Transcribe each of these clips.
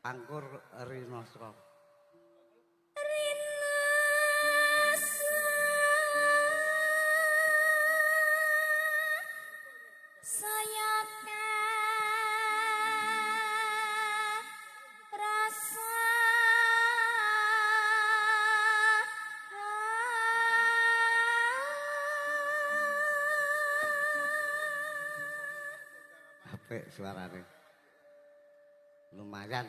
Angkur Rinosro. Apik suarane. Lumayan.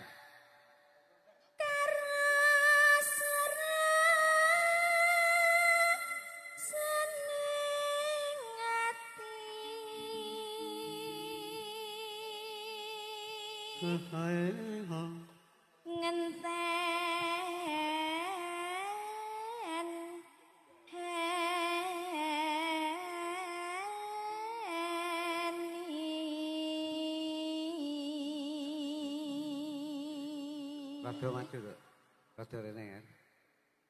Rada maju lho. Rada rene kan.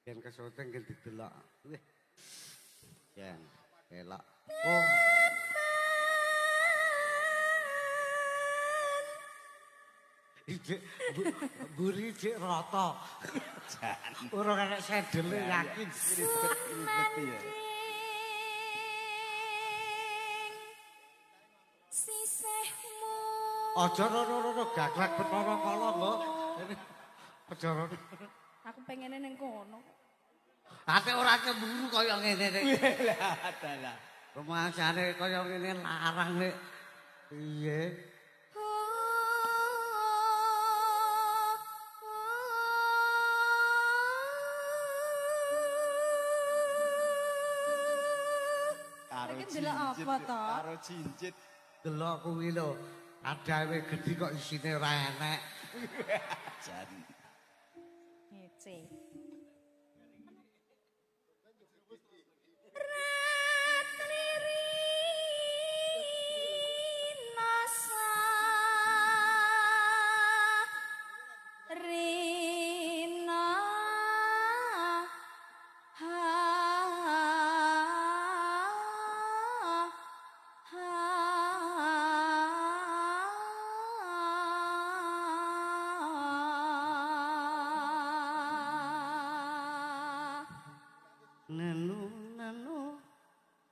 Yen kesuting yen didelok. Wih. Yen elok. Oh. Ijek buri ijek rata. Ora enek sedele yakin ribet ya. Sisihmu. Aja rono gaglak Bathara Kala nggo. Aja rono. Aku pengen ning kono. Ate ora cemburu kaya ngene nek. Lah dalah. Rumasane kaya ngene larang nek. Piye? Karo cincit. Delok kuwi lho. Adawe gedhi kok isine ora enek. Jan. Ngece.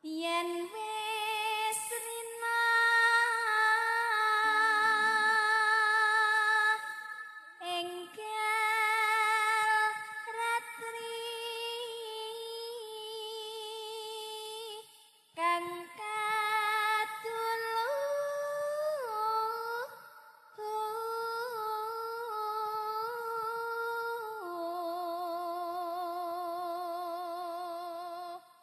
Yen wis rina enggal ratri kang katulu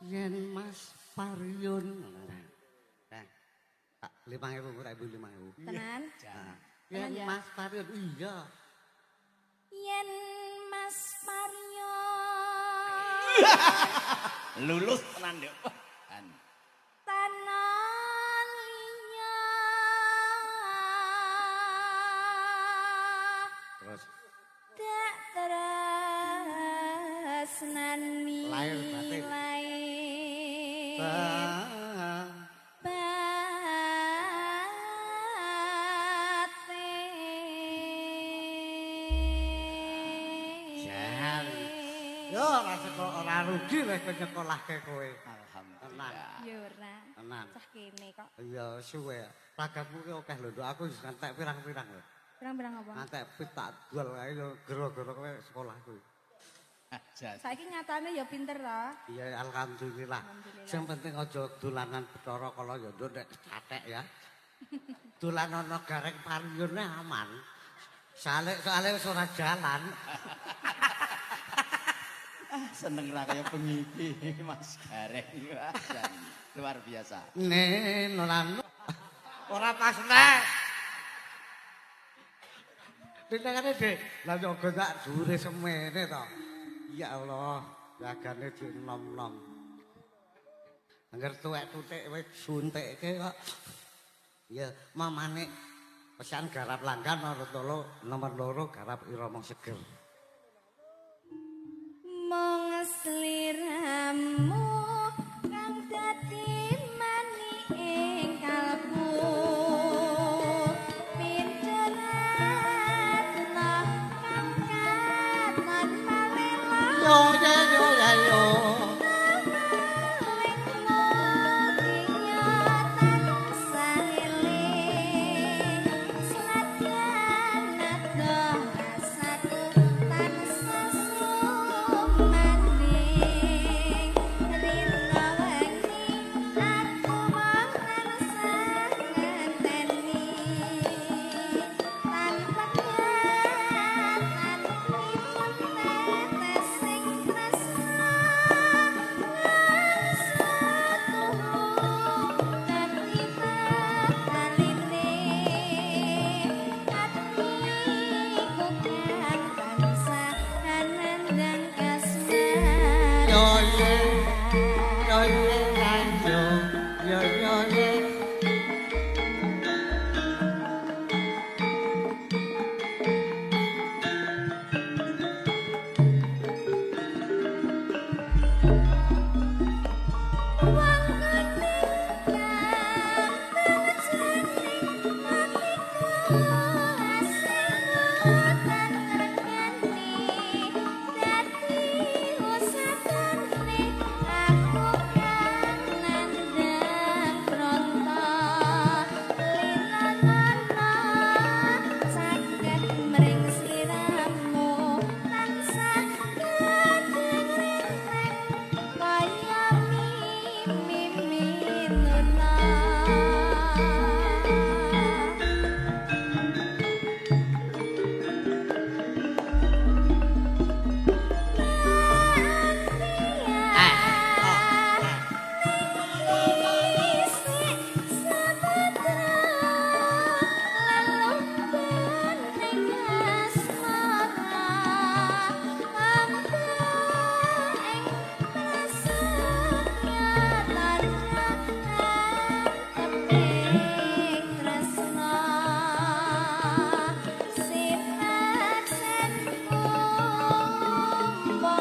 Yen Mas Parion. Nah. Tak 5.000 ora 5.000. tenan Yen ya? Mas Parion iya. yen Mas Mario Lulus tenan yo. tanah liya Terus tak tresnani Lair batin. lair Jan. Yo ora rugi wis nyekolahke kowe. Alhamdulillah. Ya ora. Tenan. Cah kene kok. Iya suwe. Ragatmu ki akeh lho. Aku wis ngantek pirang-pirang lho. Pirang-pirang apa? Ngantek pit tak jual kae yo gara-gara kowe sekolah kuwi. Jan. Saiki nyatane ya pinter to. Iya alhamdulillah. Sing penting aja dolanan Bathara Kala ya nduk nek catek ya. Dolan ana gareng Parione aman. Soale wis ora jalan. Seneng ra kaya pengipi Mas Gareng. Jan. Luar biasa. Nolan. Ora pas nek. Tintakane Dik. Lah yoga tak dhuwure semene to. Ya Allah, jagane di nom-nom. Angger tuwek-tutik wis suntikke kok. Ya, mamane pesan garap langgan nomor 2 garap irama seger. Mong sliramu kang dadi mani ing kalbu pinteratna yo yo yo ya yo.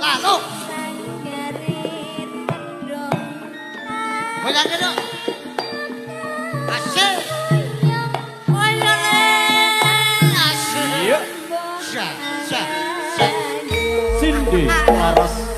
Lalu. Banyak itu. Asik. Iya. Syah, syah, syah. Cindy Laras